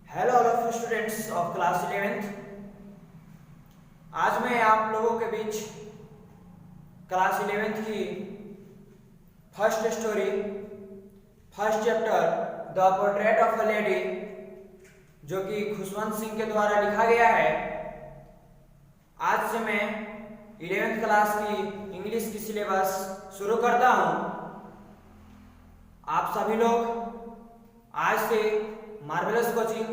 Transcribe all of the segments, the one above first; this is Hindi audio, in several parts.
Hello all of students of class 11th। आज मैं आप लोगों के बीच क्लास 11th की first story, first chapter the portrait of a lady, जो कि खुशवंत सिंह के द्वारा लिखा गया है, आज से मैं 11th क्लास की इंग्लिश की सिलेबस शुरू करता हूं। आप सभी लोग आज से मार्वेलस कोचिंग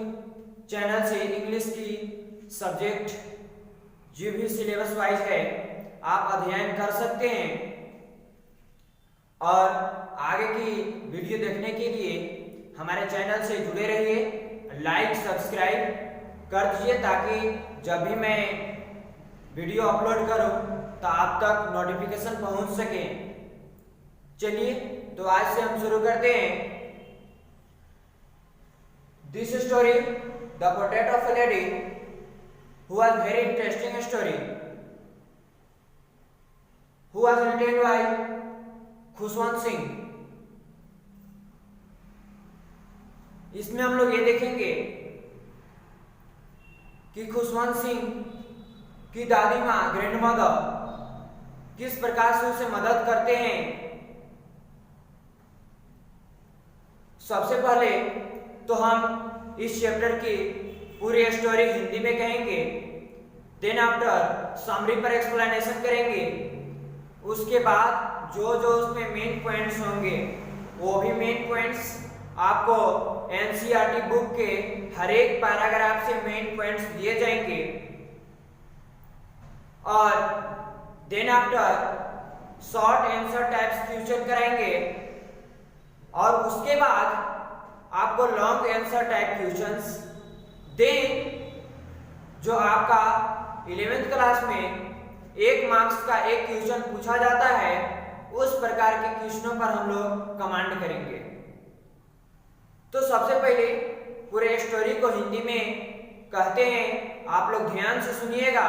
चैनल से इंग्लिश की सब्जेक्ट जो भी सिलेबस वाइज है आप अध्ययन कर सकते हैं और आगे की वीडियो देखने के लिए हमारे चैनल से जुड़े रहिए। लाइक सब्सक्राइब कर दीजिए ताकि जब भी मैं वीडियो अपलोड करूं तो आप तक नोटिफिकेशन पहुंच सके। चलिए तो आज से हम शुरू करते हैं। This story, The Portrait of a Lady, who was very interesting story, who was written by Khushwant Singh. इसमें हम लोग ये देखेंगे कि खुशवंत सिंह की दादी माँ ग्रैंड मदर किस प्रकार से उसे मदद करते हैं। सबसे पहले तो हम इस चैप्टर की पूरी स्टोरी हिंदी में कहेंगे, देन आफ्टर समरी पर एक्सप्लेनेशन करेंगे। उसके बाद जो जो उसमें मेन पॉइंट्स होंगे वो भी मेन पॉइंट्स आपको एनसीईआरटी बुक के हर एक पैराग्राफ से मेन पॉइंट्स दिए जाएंगे और then after short answer types question कराएंगे और उसके बाद आपको long answer type questions. Then जो आपका 11th क्लास में 1 मार्क्स का एक क्वेश्चन पूछा जाता है, उस प्रकार के क्वेश्चनों पर हम लोग कमांड करेंगे। तो सबसे पहले पूरे स्टोरी को हिंदी में कहते हैं, आप लोग ध्यान से सुनिएगा।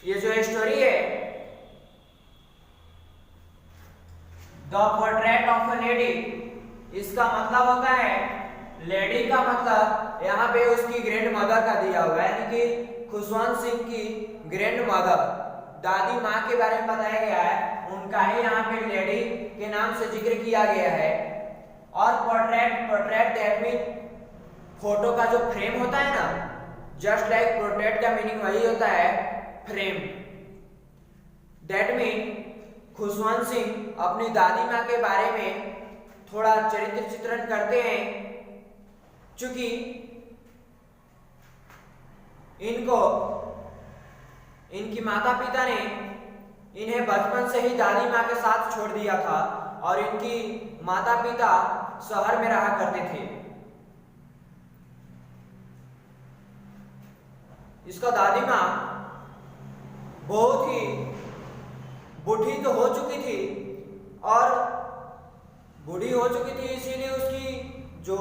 ये जो स्टोरी है the portrait of a lady, इसका मतलब होता है लेडी का मतलब यहाँ पे उसकी ग्रैंड मदर का दिया हुआ है, यानी कि खुशवंत सिंह की ग्रैंड मदर, दादी माँ के बारे में बताया गया है, उनका ही यहाँ पे लेडी के नाम से जिक्र किया गया है। और पोर्ट्रेट दैट मीन फोटो का जो फ्रेम होता है ना, जस्ट लाइक पोर्ट्रेट का मीनिंग वही होता है frame. That mean Khushwant Singh अपनी दादी माँ के बारे में थोड़ा चरित्र चित्रण करते हैं, चूंकि इनकी माता पिता ने इन्हें बचपन से ही दादी माँ के साथ छोड़ दिया था और इनकी माता पिता शहर में रहा करते थे। इसका दादी माँ बहुत ही बूढ़ी तो हो चुकी थी और बूढ़ी हो चुकी थी, इसीलिए उसकी जो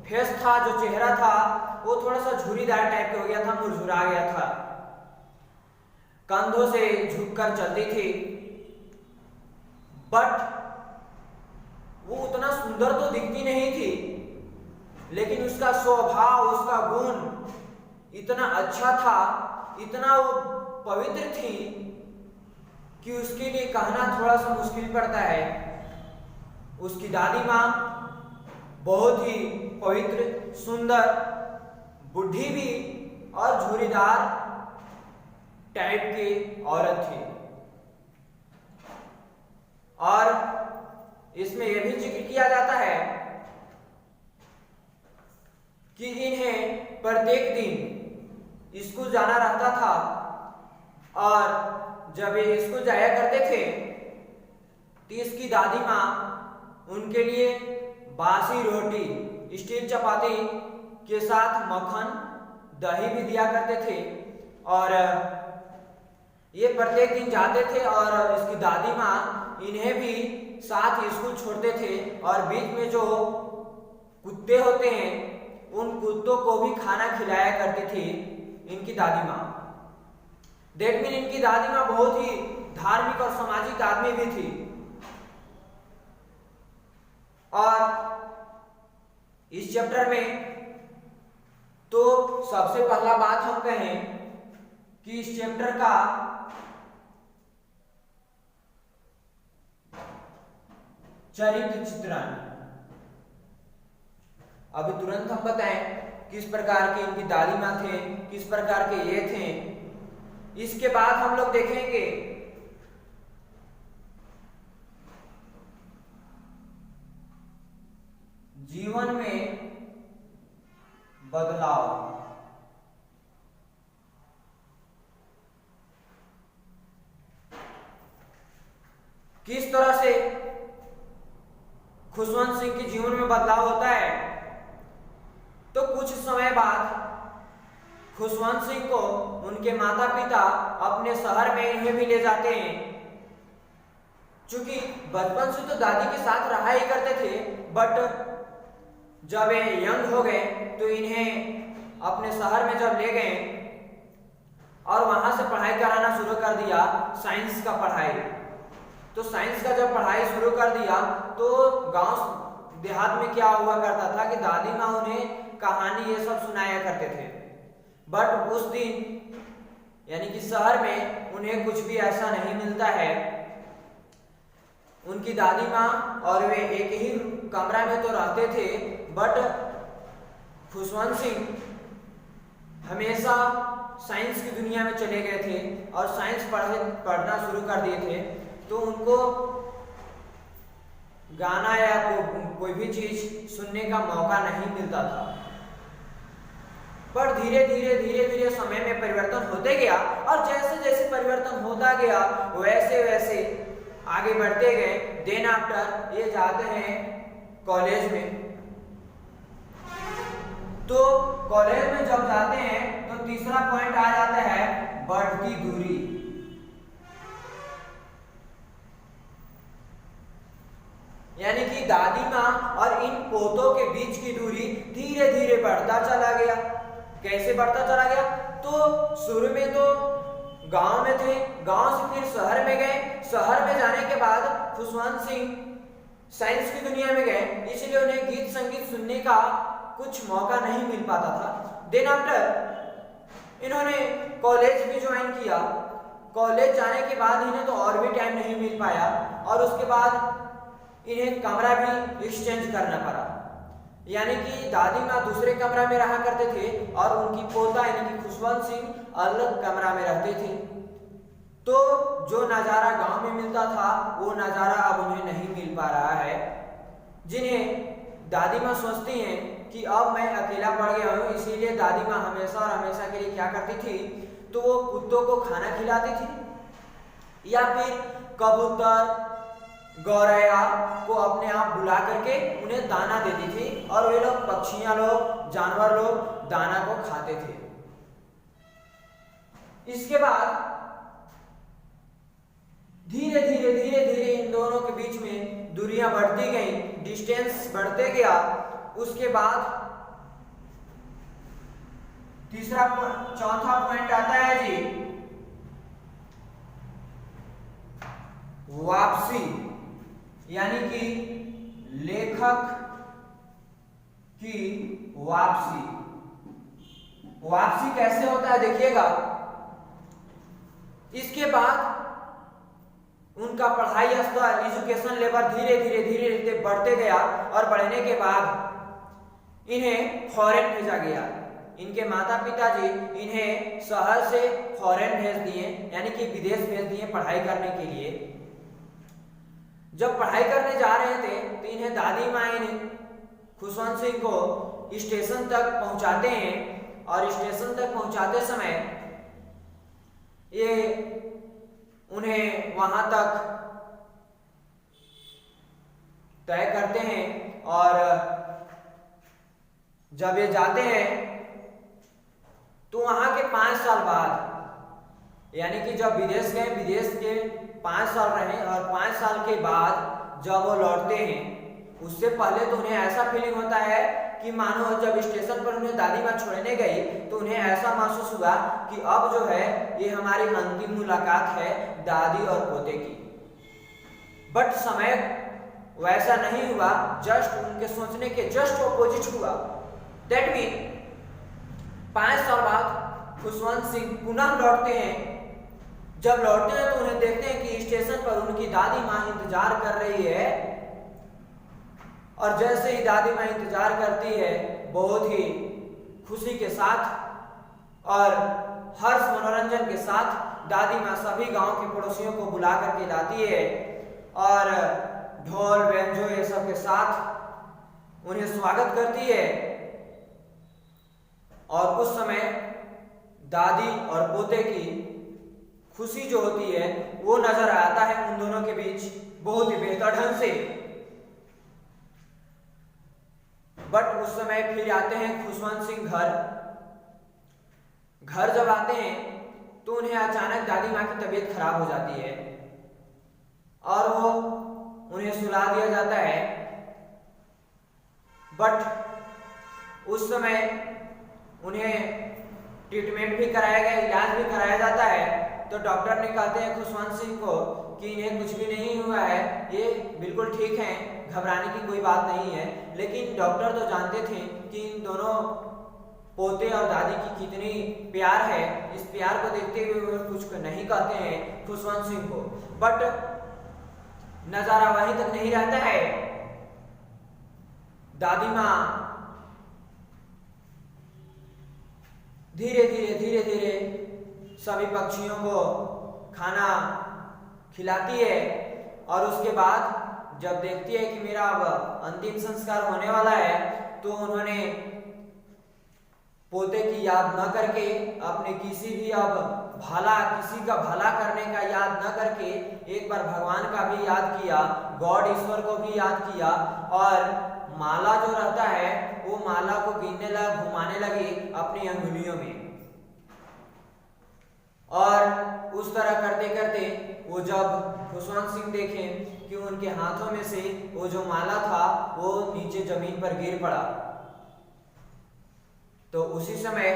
फेस था, जो चेहरा था, वो थोड़ा सा झुर्रीदार टाइप का हो गया था, मुरझुरा गया था, कंधों से झुककर चलती थी। बट वो उतना सुंदर तो दिखती नहीं थी, लेकिन उसका स्वभाव, उसका गुण इतना अच्छा था, इतना वो पवित्र थी कि उसके लिए कहना थोड़ा सा मुश्किल पड़ता है। उसकी दादी माँ बहुत ही पवित्र, सुंदर, बुढ़ी भी और झुर्रीदार टाइप की औरत थी। और इसमें यह भी जिक्र किया जाता है कि इन्हें प्रत्येक दिन स्कूल जाना रहता था और जब ये स्कूल जाया करते थे तो इसकी दादी माँ उनके लिए बासी रोटी, स्टील चपाती के साथ मक्खन, दही भी दिया करते थे। और ये प्रत्येक दिन जाते थे और इसकी दादी माँ इन्हें भी साथ स्कूल छोड़ते थे और बीच में जो कुत्ते होते हैं उन कुत्तों को भी खाना खिलाया करती थी इनकी दादी माँ। दैट मीन इनकी दादी माँ बहुत ही धार्मिक और सामाजिक आदमी भी थी। और इस चैप्टर में तो सबसे पहला बात हम कहें कि इस चैप्टर का चरित्र चित्रण, अभी तुरंत हम बताएं किस प्रकार के इनकी दादी माँ थे, किस प्रकार के ये थे। इसके बाद हम लोग देखेंगे जीवन में बदलाव। किस तरह से खुशवंत सिंह के जीवन में बदलाव होता है। तो कुछ समय बाद खुशवंत सिंह को उनके माता पिता अपने शहर में इन्हें भी ले जाते हैं। चूंकि बचपन से तो दादी के साथ रहा ही करते थे, बट जब ये यंग हो गए तो इन्हें अपने शहर में जब ले गए और वहां से पढ़ाई कराना शुरू कर दिया, साइंस का पढ़ाई। तो साइंस का जब पढ़ाई शुरू कर दिया तो गांव देहात में क्या हुआ करता था कि दादी माँ उन्हें कहानी ये सब सुनाया करते थे, बट उस दिन यानी कि शहर में उन्हें कुछ भी ऐसा नहीं मिलता है। उनकी दादी माँ और वे एक ही कमरा में तो रहते थे, बट खुशवंत सिंह हमेशा साइंस की दुनिया में चले गए थे और साइंस पढ़ना शुरू कर दिए थे। तो उनको गाना या कोई भी चीज सुनने का मौका नहीं मिलता था। पर धीरे धीरे समय में परिवर्तन होते गया और जैसे जैसे परिवर्तन होता गया वैसे वैसे आगे बढ़ते गए। देन आफ्टर ये जाते हैं कॉलेज में। तो कॉलेज में जब जाते हैं तो तीसरा पॉइंट आ जाता है बढ़ती दूरी। यानी कि दादी माँ और इन पोतों के बीच की दूरी धीरे धीरे बढ़ता चला गया। कैसे बढ़ता चला गया? तो शुरू में तो गांव में थे, गांव से फिर शहर में गए, शहर में जाने के बाद खुशवंत सिंह साइंस की दुनिया में गए, इसलिए उन्हें गीत संगीत सुनने का कुछ मौका नहीं मिल पाता था। देन आफ्टर इन्होंने कॉलेज भी ज्वाइन किया। कॉलेज जाने के बाद इन्हें तो और भी टाइम नहीं मिल पाया और उसके बाद इन्हें कमरा भी एक्सचेंज करना पड़ा। यानी कि दादी माँ दूसरे कमरा में रहा करते थे और उनकी पोता यानी कि खुशवंत सिंह अलग कमरा में रहते थे। तो जो नज़ारा गांव में मिलता था वो नज़ारा अब उन्हें नहीं मिल पा रहा है, जिन्हें दादी माँ सोचती हैं कि अब मैं अकेला पड़ गया हूँ। इसीलिए दादी माँ हमेशा और हमेशा के लिए क्या करती थी, तो वो कुत्तों को खाना खिलाती थी या फिर कबूतर गौरैया को अपने आप बुला करके उन्हें दाना देती थी और वे लोग पक्षियां लोग जानवर लोग दाना को खाते थे। इसके बाद धीरे धीरे इन दोनों के बीच में दूरियां बढ़ती गई, डिस्टेंस बढ़ते गया। उसके बाद चौथा पॉइंट आता है जी वापसी। यानी कि लेखक की वापसी। वापसी कैसे होता है देखिएगा। इसके बाद उनका पढ़ाई स्तर एजुकेशन लेवल धीरे धीरे बढ़ते गया और बढ़ने के बाद इन्हें फॉरेन भेजा गया। इनके माता पिताजी इन्हें शहर से फॉरेन भेज दिए, यानी कि विदेश भेज दिए पढ़ाई करने के लिए। जब पढ़ाई करने जा रहे थे तो इन्हें दादी माँ इन्हें खुशवंत सिंह को स्टेशन तक पहुंचाते हैं और स्टेशन तक पहुंचाते समय ये उन्हें वहां तक तय करते हैं। और जब ये जाते हैं तो वहां के 5 साल बाद, यानी कि जब विदेश गए, विदेश के 5 साल रहे और 5 साल के बाद जब वो लौटते हैं, उससे पहले तो उन्हें ऐसा फीलिंग होता है कि मानो जब स्टेशन पर उन्हें दादी माँ छोड़ने गई तो उन्हें ऐसा महसूस हुआ कि अब जो है ये हमारी अंतिम मुलाकात है दादी और पोते की। बट समय वैसा नहीं हुआ, जस्ट उनके सोचने के जस्ट ऑपोजिट हुआ। दैट मीन 5 साल बाद खुशवंत सिंह पुनः लौटते हैं। जब लौटते हैं तो उन्हें देखते हैं कि स्टेशन पर उनकी दादी माँ इंतजार कर रही है, और जैसे ही दादी माँ इंतजार करती है बहुत ही खुशी के साथ और हर्ष मनोरंजन के साथ दादी माँ सभी गांव के पड़ोसियों को बुला करके लाती है और ढोल व्यंजो ये सब के साथ उन्हें स्वागत करती है। और उस समय दादी और पोते की खुशी जो होती है वो नजर आता है उन दोनों के बीच बहुत ही बेहतर ढंग से। बट उस समय फिर आते हैं खुशवंत सिंह घर जब आते हैं तो उन्हें अचानक दादी माँ की तबीयत खराब हो जाती है और वो उन्हें सुला दिया जाता है। बट उस समय उन्हें ट्रीटमेंट भी कराया गया, इलाज भी कराया जाता है। तो डॉक्टर ने कहते हैं खुशवंत सिंह को कि इन्हें कुछ भी नहीं हुआ है, ये बिल्कुल ठीक हैं, घबराने की कोई बात नहीं है। लेकिन डॉक्टर तो जानते थे कि इन दोनों पोते और दादी की कितनी प्यार है। इस प्यार को देखते हुए वो कुछ नहीं कहते हैं खुशवंत सिंह को। बट नजारा वहीं तक नहीं रहता है। दादी माँ धीरे धीरे सभी पक्षियों को खाना खिलाती है और उसके बाद जब देखती है कि मेरा अब अंतिम संस्कार होने वाला है तो उन्होंने पोते की याद न करके अपने किसी का भला करने का याद न करके एक बार भगवान का भी याद किया, गॉड ईश्वर को भी याद किया और माला जो रहता है वो माला को गिनने लगा, घुमाने लगी अपनी अंगुलियों में। और उस तरह करते करते वो जब खुशवंत सिंह देखें कि उनके हाथों में से वो जो माला था वो नीचे जमीन पर गिर पड़ा, तो उसी समय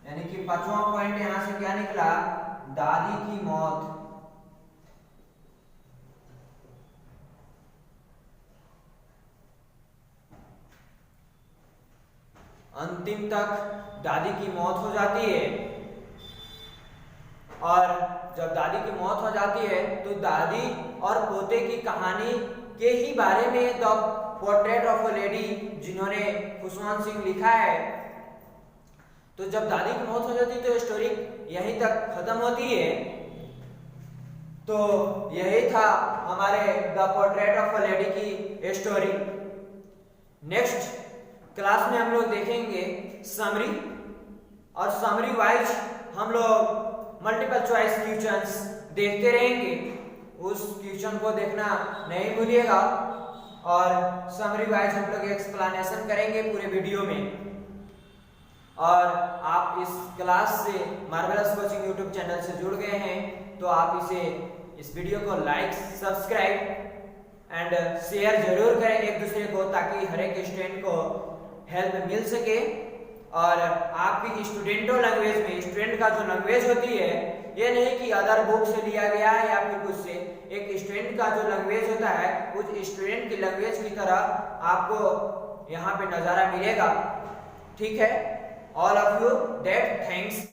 यानी कि 5वां पॉइंट यहां से क्या निकला, दादी की मौत। अंतिम तक दादी की मौत हो जाती है और जब दादी की मौत हो जाती है तो दादी और पोते की कहानी के ही बारे में the portrait of a lady जिन्होंने खुशवंत सिंह लिखा है। तो जब दादी की मौत हो जाती है तो स्टोरी यहीं तक खत्म होती है। तो यही था हमारे the portrait of a lady की स्टोरी। नेक्स्ट क्लास में हम लोग देखेंगे समरी, और समरी वाइज हम लोग मल्टीपल चॉइस क्वेश्चंस देखते रहेंगे। उस क्वेश्चन को देखना नहीं भूलिएगा और समरी वाइज हम लोग एक्सप्लेनेशन करेंगे पूरे वीडियो में। और आप इस क्लास से मार्वेलस कोचिंग यूट्यूब चैनल से जुड़ गए हैं तो आप इस वीडियो को लाइक, सब्सक्राइब एंड शेयर जरूर करें एक दूसरे को, ताकि हर एक स्टूडेंट को हेल्प मिल सके। और आपकी स्टूडेंटो लैंग्वेज में, स्टूडेंट का जो लैंग्वेज होती है ये नहीं कि अदर बुक से लिया गया है या फिर कुछ से, एक स्टूडेंट का जो लैंग्वेज होता है उस स्टूडेंट की लैंग्वेज की तरह आपको यहाँ पे नज़ारा मिलेगा। ठीक है, all of you that thanks.